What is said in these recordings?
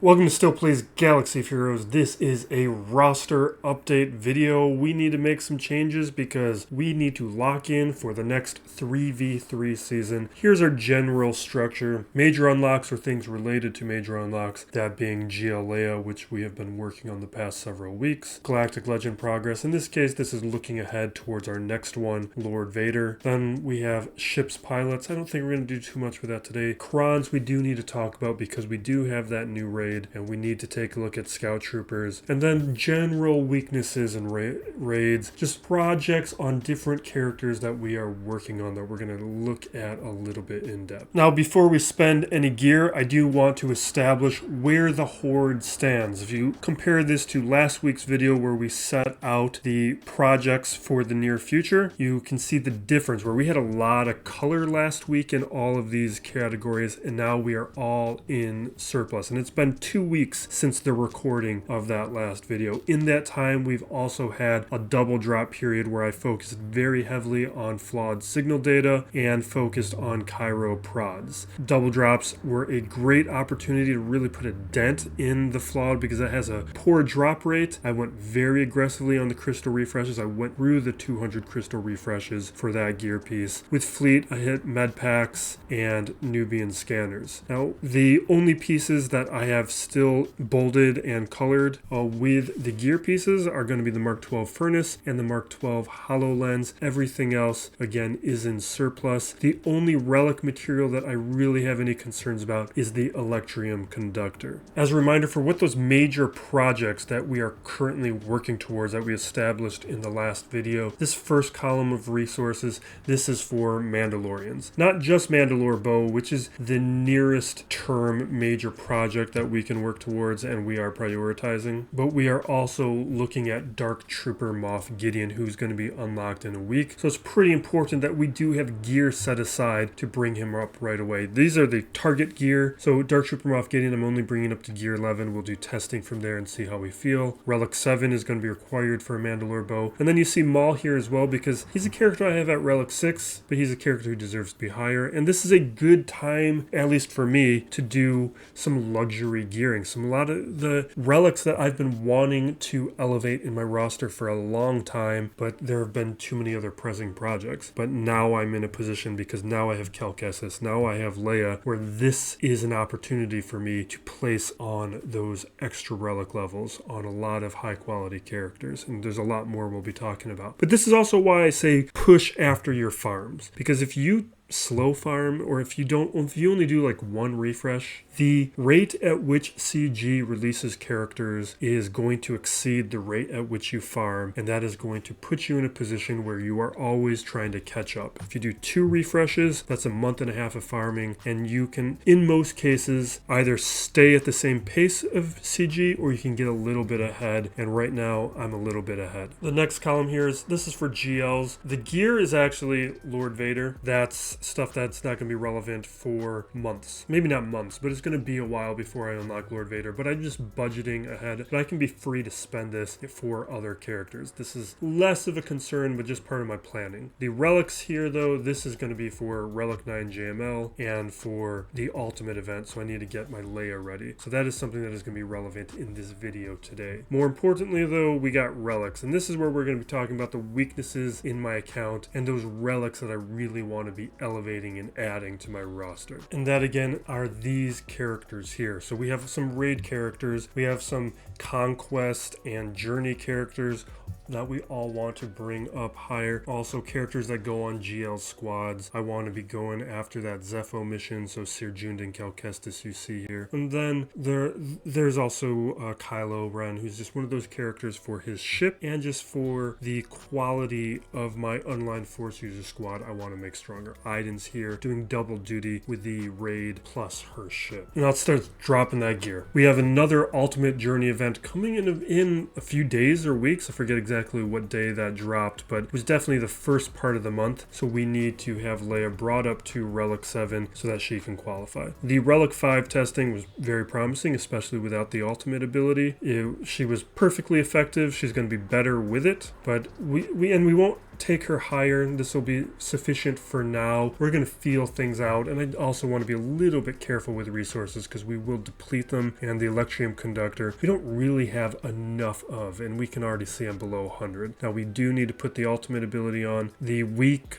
Welcome to Still Plays Galaxy of Heroes. This is a roster update video. We need to make some changes because we need to lock in for the next 3v3 season. Here's our general structure. Major unlocks or things related to major unlocks, that being GL Leia, which we have been working on the past several weeks. Galactic Legend progress. In this case, this is looking ahead towards our next one, Lord Vader. Then we have ships pilots. I don't think we're going to do too much with that today. Crons we do need to talk about because we do have that new raid. And we need to take a look at scout troopers, and then general weaknesses and raids, just projects on different characters that we are working on that we're going to look at a little bit in depth. Now, before we spend any gear, I do want to establish where the Horde stands. If you compare this to last week's video where we set out the projects for the near future, you can see the difference where we had a lot of color last week in all of these categories, and now we are all in surplus. And it's been 2 weeks since the recording of that last video. In that time, we've also had a double drop period where I focused very heavily on flawed signal data and focused on Cairo prods. Double drops were a great opportunity to really put a dent in the flawed because it has a poor drop rate. I went very aggressively on the crystal refreshes. I went through the 200 crystal refreshes for that gear piece. With fleet, I hit med packs and Nubian scanners. Now, the only pieces that I have still bolded and colored with the gear pieces are going to be the Mark 12 furnace and the Mark 12 HoloLens. Everything else, again, is in surplus. The only relic material that I really have any concerns about is the Electrium conductor. As a reminder for what those major projects that we are currently working towards that we established in the last video, this first column of resources, this is for Mandalorians. Not just Mandalore Bow, which is the nearest term major project that we can work towards and we are prioritizing, but we are also looking at Dark Trooper Moff Gideon, who's going to be unlocked in a week. So it's pretty important that we do have gear set aside to bring him up right away. These are the target gear. So Dark Trooper Moff Gideon, I'm only bringing up to gear 11. We'll do testing from there and see how we feel. Relic 7 is going to be required for a Mandalore Bow. And then you see Maul here as well because he's a character I have at Relic 6, but he's a character who deserves to be higher. And this is a good time, at least for me, to do some luxury gearing. A lot of the relics that I've been wanting to elevate in my roster for a long time, but there have been too many other pressing projects. But now I'm in a position because now I have Cal Kestis, now I have Leia, where this is an opportunity for me to place on those extra relic levels on a lot of high quality characters. And there's a lot more we'll be talking about. But this is also why I say push after your farms, because if you slow farm, or if you only do like one refresh, the rate at which CG releases characters is going to exceed the rate at which you farm, and that is going to put you in a position where you are always trying to catch up. If you do 2 refreshes, that's a month and a half of farming, and you can, in most cases, either stay at the same pace of CG or you can get a little bit ahead, and right now I'm a little bit ahead. The next column here this is for GLs. The gear is actually Lord Vader. That's stuff that's not going to be relevant for months. Maybe not months, but it's going to be a while before I unlock Lord Vader. But I'm just budgeting ahead, but I can be free to spend this for other characters. This is less of a concern, but just part of my planning. The relics here, though, this is going to be for Relic 9 JML and for the Ultimate event, so I need to get my Leia ready. So that is something that is going to be relevant in this video today. More importantly, though, we got relics, and this is where we're going to be talking about the weaknesses in my account and those relics that I really want to be elevating and adding to my roster. And that again are these characters here. So we have some raid characters, we have some conquest and journey characters that we all want to bring up higher. Also characters that go on GL squads. I want to be going after that Zepho mission, so Sir Jund and Cal Kestis you see here. And then there's also Kylo Ren, who's just one of those characters for his ship and just for the quality of my unlined force user squad I want to make stronger. Iden's here doing double duty with the raid plus her ship. And I'll start dropping that gear. We have another Ultimate Journey event coming in a few days or weeks. I forget exactly exactly what day that dropped, but it was definitely the first part of the month, so we need to have Leia brought up to Relic 7 so that she can qualify. The Relic 5 testing was very promising, especially without the ultimate ability. She was perfectly effective. She's going to be better with it, but we won't take her higher. This will be sufficient for now. We're going to feel things out, and I also want to be a little bit careful with resources because we will deplete them, and the Electrium Conductor we don't really have enough of, and we can already see I'm below 100. Now we do need to put the ultimate ability on. The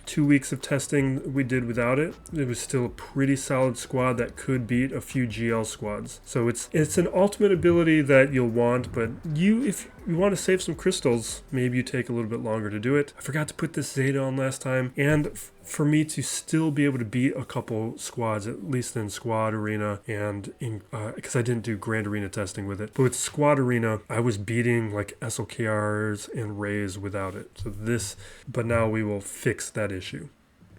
2 weeks of testing we did without it, it was still a pretty solid squad that could beat a few GL squads. So it's an ultimate ability that you'll want, but if you want to save some crystals, maybe you take a little bit longer to do it. I forgot to put this Zeta on last time, and for me to still be able to beat a couple squads, at least in Squad Arena, and because I didn't do Grand Arena testing with it, but with Squad Arena, I was beating like SLKRs and Rays without it. But now we will fix that issue.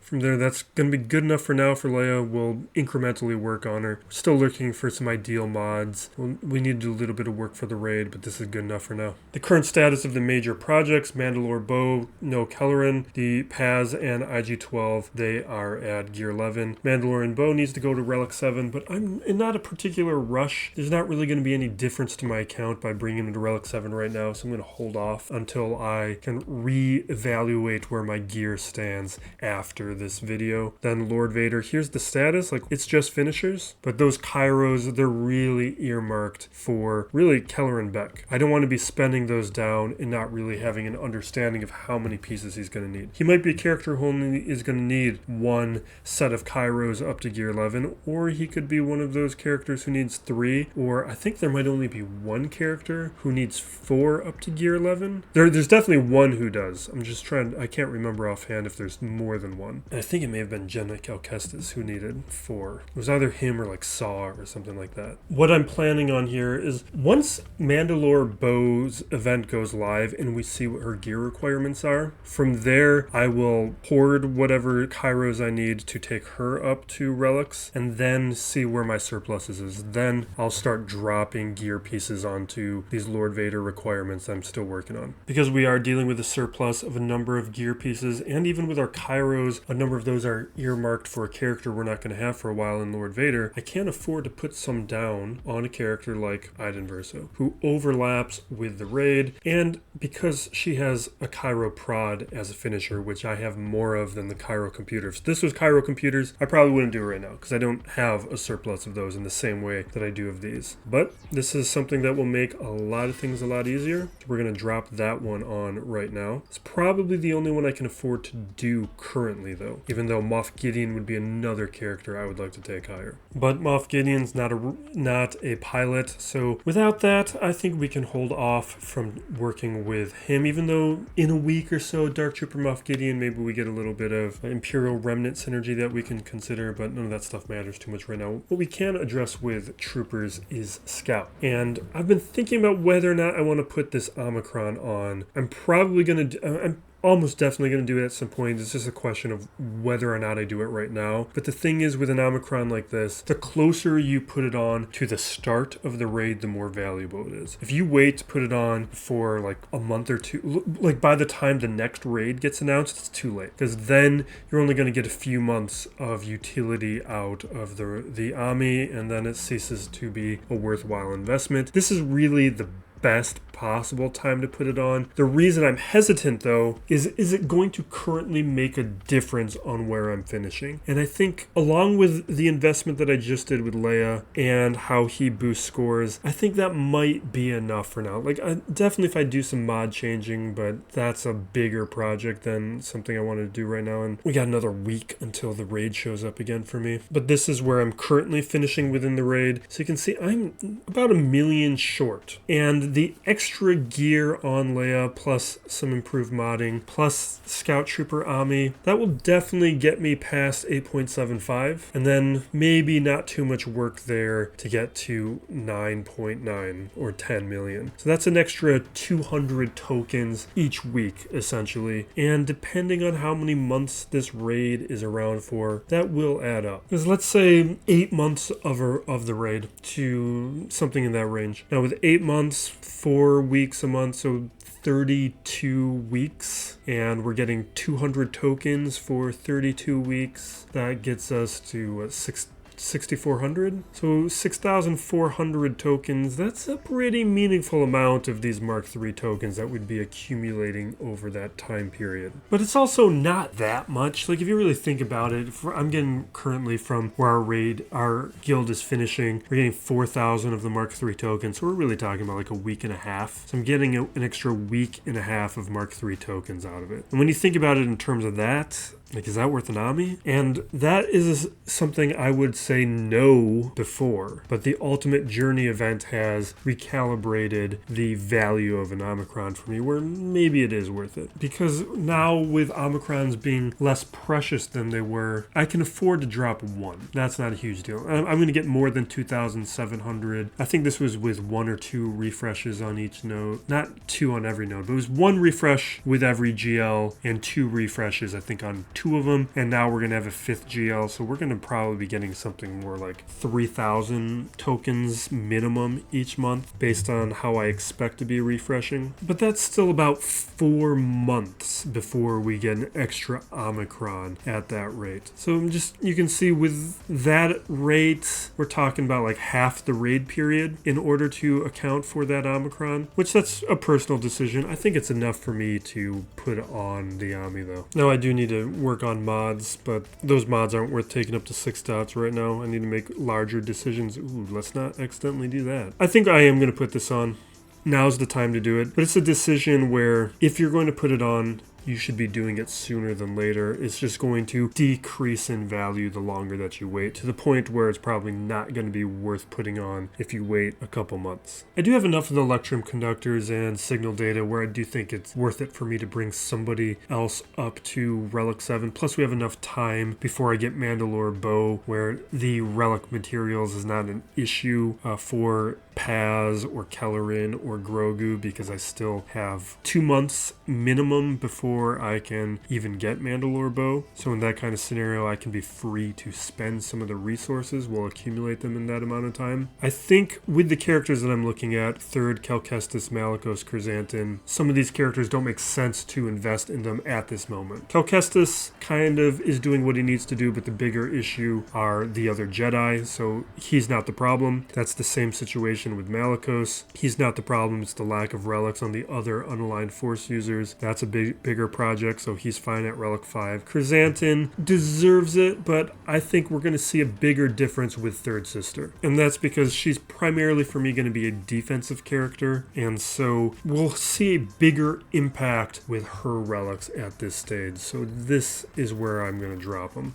From there, that's going to be good enough for now for Leia. We'll incrementally work on her. Still looking for some ideal mods. We need to do a little bit of work for the raid, but this is good enough for now. The current status of the major projects: Mandalore Bow, no Kelleran. The Paz and IG-12, they are at Gear 11. Mandalorian Bow needs to go to Relic 7, but I'm in not a particular rush. There's not really going to be any difference to my account by bringing it to Relic 7 right now, so I'm going to hold off until I can reevaluate where my gear stands after this video. Then Lord Vader, here's the status. Like, it's just finishers, but those Kairos, they're really earmarked for really Kelleran Beck. I don't want to be spending those down and not really having an understanding of how many pieces he's going to need. He might be a character who only is going to need one set of Kairos up to Gear 11, or he could be one of those characters who needs 3, or I think there might only be one character who needs 4 up to Gear 11. There's definitely one who does. I can't remember offhand if there's more than one. I think it may have been Jenna Calcestis who needed 4. It was either him or like Saw or something like that. What I'm planning on here is once Mandalore Bow's event goes live and we see what her gear requirements are, from there I will hoard whatever Kairos I need to take her up to Relics and then see where my surpluses is. Then I'll start dropping gear pieces onto these Lord Vader requirements I'm still working on. Because we are dealing with a surplus of a number of gear pieces, and even with our Kairos, a number of those are earmarked for a character we're not going to have for a while in Lord Vader. I can't afford to put some down on a character like Iden Verso, who overlaps with the raid, and because she has a Cairo prod as a finisher, which I have more of than the Cairo computer. If this was Cairo computers, I probably wouldn't do it right now, because I don't have a surplus of those in the same way that I do of these. But this is something that will make a lot of things a lot easier. So we're going to drop that one on right now. It's probably the only one I can afford to do currently, though, even though Moff Gideon would be another character I would like to take higher. But Moff Gideon's not a pilot, so without that, I think we can hold off from working with him, even though in a week or so, Dark Trooper Moff Gideon, maybe we get a little bit of Imperial Remnant synergy that we can consider, but none of that stuff matters too much right now. What we can address with Troopers is Scout, and I've been thinking about whether or not I want to put this Omicron on. I'm almost definitely going to do it at some point. It's just a question of whether or not I do it right now. But the thing is, with an Omicron like this, the closer you put it on to the start of the raid, the more valuable it is. If you wait to put it on for like a month or two, like by the time the next raid gets announced, it's too late. Because then you're only going to get a few months of utility out of the Ami, and then it ceases to be a worthwhile investment. This is really the best possible time to put it on. The reason I'm hesitant, though, is it going to currently make a difference on where I'm finishing? And I think along with the investment that I just did with Leia and how he boosts scores, I think that might be enough for now. Like, definitely if I do some mod changing, but that's a bigger project than something I wanted to do right now. And we got another week until the raid shows up again for me. But this is where I'm currently finishing within the raid. So you can see I'm about 1 million short. And the extra gear on Leia, plus some improved modding, plus Scout Trooper Ami, that will definitely get me past 8.75, and then maybe not too much work there to get to 9.9 or 10 million. So that's an extra 200 tokens each week, essentially. And depending on how many months this raid is around for, that will add up. Because let's say 8 months of the raid to something in that range. Now with 8 months, 4 weeks a month, so 32 weeks, and we're getting 200 tokens for 32 weeks. That gets us to 6,400. So 6,400 tokens. That's a pretty meaningful amount of these Mark III tokens that would be accumulating over that time period. But it's also not that much. Like, if you really think about it, I'm getting currently from where our guild is finishing, we're getting 4,000 of the Mark III tokens. So we're really talking about like a week and a half. So I'm getting an extra week and a half of Mark III tokens out of it. And when you think about it in terms of that, like, is that worth an Ami? And that is something I would say no before. But the Ultimate Journey event has recalibrated the value of an Omicron for me, where maybe it is worth it. Because now, with Omicrons being less precious than they were, I can afford to drop one. That's not a huge deal. I'm going to get more than 2,700. I think this was with 1 or 2 refreshes on each node. Not 2 on every node, but it was 1 refresh with every GL and 2 refreshes, I think, on 2 of them, and now we're going to have a 5th GL, so we're going to probably be getting something more like 3,000 tokens minimum each month based on how I expect to be refreshing. But that's still about 4 months before we get an extra Omicron at that rate. So you can see with that rate, we're talking about like half the raid period in order to account for that Omicron, which that's a personal decision. I think it's enough for me to put on the Ami though. Now I do need to work on mods, but those mods aren't worth taking up to 6 dots right now. I need to make larger decisions. Ooh, let's not accidentally do that. I think I am going to put this on. Now's the time to do it, but it's a decision where if you're going to put it on, you should be doing it sooner than later. It's just going to decrease in value the longer that you wait, to the point where it's probably not going to be worth putting on if you wait a couple months. I do have enough of the Electrum conductors and signal data where I do think it's worth it for me to bring somebody else up to Relic 7. Plus we have enough time before I get Mandalore Bow where the Relic materials is not an issue for Paz or Kelleran or Grogu, because I still have 2 months minimum before I can even get Mandalore Bow. So in that kind of scenario, I can be free to spend some of the resources. We'll accumulate them in that amount of time. I think with the characters that I'm looking at, Third, Cal Kestis, Malicos, Chrysanthemum, some of these characters don't make sense to invest in them at this moment. Cal Kestis kind of is doing what he needs to do, but the bigger issue are the other Jedi, so he's not the problem. That's the same situation with Malicos. He's not the problem, it's the lack of relics on the other unaligned Force users. That's a bigger project, so he's fine at Relic 5. Chrysanthemum deserves it, but I think we're going to see a bigger difference with Third Sister. And that's because she's primarily, for me, going to be a defensive character, and so we'll see a bigger impact with her relics at this stage. So this is where I'm going to drop them.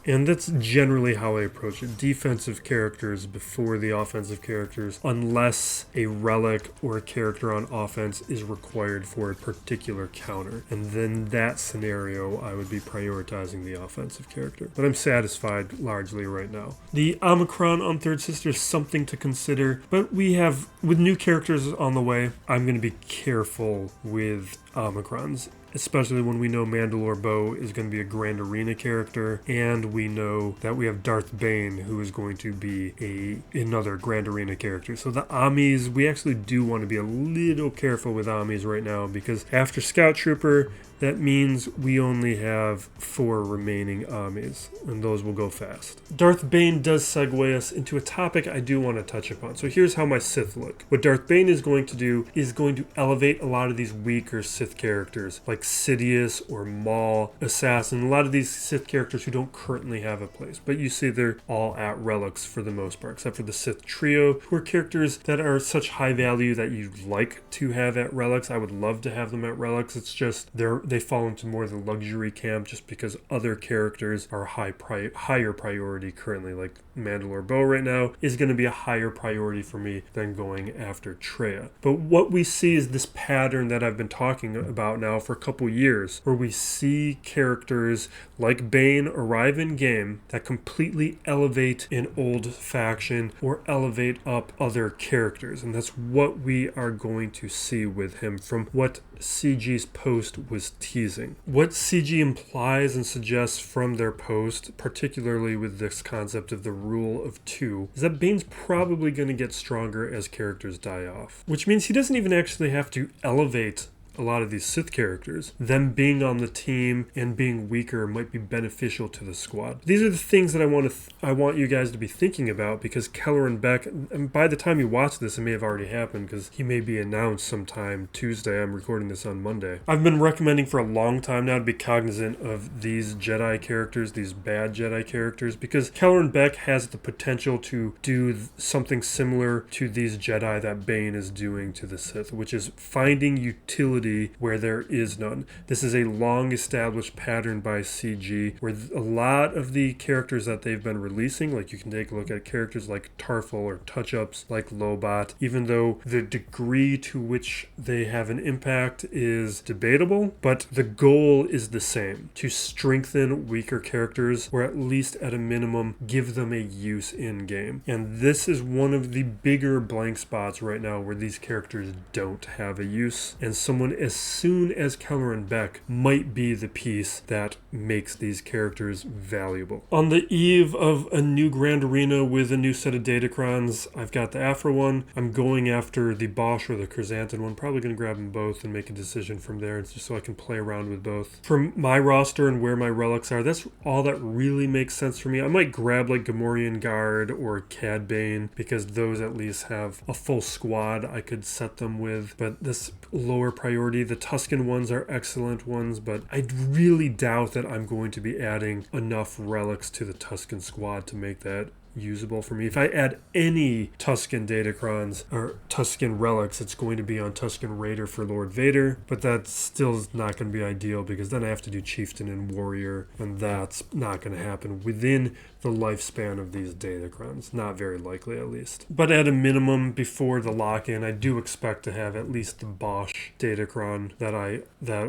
And that's generally how I approach it. Defensive characters before the offensive characters, unless a relic or a character on offense is required for a particular counter. And then that scenario, I would be prioritizing the offensive character. But I'm satisfied largely right now. The Omicron on Third Sister is something to consider, but with new characters on the way, I'm going to be careful with Omicrons, especially when we know Mandalore Bow is going to be a Grand Arena character, and we know that we have Darth Bane, who is going to be another Grand Arena character. So the Amis, we actually do want to be a little careful with Amis right now, because after Scout Trooper, that means we only have 4 remaining Amis, and those will go fast. Darth Bane does segue us into a topic I do want to touch upon. So here's how my Sith look. What Darth Bane is going to do is going to elevate a lot of these weaker Sith characters, like Sidious or Maul, Assassin, a lot of these Sith characters who don't currently have a place. But you see they're all at Relics for the most part, except for the Sith Trio, who are characters that are such high value that you'd like to have at Relics. I would love to have them at Relics. It's just they fall into more of the luxury camp just because other characters are higher priority currently. Like Mandalore Bow right now is going to be a higher priority for me than going after Traya. But what we see is this pattern that I've been talking about now for a couple couple years where we see characters like Bane arrive in game that completely elevate an old faction or elevate up other characters. And that's what we are going to see with him from what CG's post was teasing. What CG implies and suggests from their post, particularly with this concept of the rule of two, is that Bane's probably going to get stronger as characters die off. Which means he doesn't even actually have to elevate a lot of these Sith characters. Them being on the team and being weaker might be beneficial to the squad. These are the things that I want you guys to be thinking about, because Kelleran Beck, and by the time you watch this, it may have already happened because he may be announced sometime Tuesday. I'm recording this on Monday. I've been recommending for a long time now to be cognizant of these Jedi characters, these bad Jedi characters, because Kelleran Beck has the potential to do something similar to these Jedi that Bane is doing to the Sith, which is finding utility where there is none. This is a long established pattern by CG where a lot of the characters that they've been releasing, like you can take a look at characters like Tarful or touch-ups like Lobot, even though the degree to which they have an impact is debatable, but the goal is the same: to strengthen weaker characters, or at least at a minimum give them a use in game. And this is one of the bigger blank spots right now where these characters don't have a use, and someone as soon as Kelleran Beck might be the piece that makes these characters valuable. On the eve of a new Grand Arena with a new set of Datacrons, I've got the Afra one. I'm going after the Bosch or the Chrysanthemum one. Probably going to grab them both and make a decision from there, just so I can play around with both. For my roster and where my relics are, that's all that really makes sense for me. I might grab like Gamorrean Guard or Cad Bane, because those at least have a full squad I could set them with, but this lower priority. The Tusken ones are excellent ones, but I really doubt that I'm going to be adding enough relics to the Tusken squad to make that usable for me. If I add any Tusken Datacrons or Tusken relics, it's going to be on Tusken Raider for Lord Vader, but that still is not going to be ideal, because then I have to do Chieftain and Warrior, and that's not going to happen within the lifespan of these Datacrons. Not very likely, at least. But at a minimum, before the lock-in, I do expect to have at least the Bosch Datacron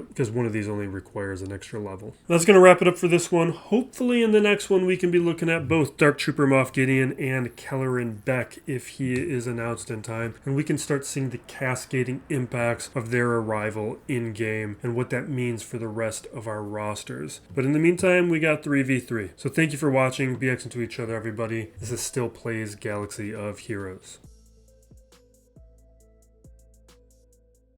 because one of these only requires an extra level. That's going to wrap it up for this one. Hopefully in the next one we can be looking at both Dark Trooper Moff Gideon and Kelleran Beck if he is announced in time, and we can start seeing the cascading impacts of their arrival in-game and what that means for the rest of our rosters. But in the meantime, we got 3v3. So thank you for watching. Be excellent to each other, everybody. This is Still Plays Galaxy of Heroes.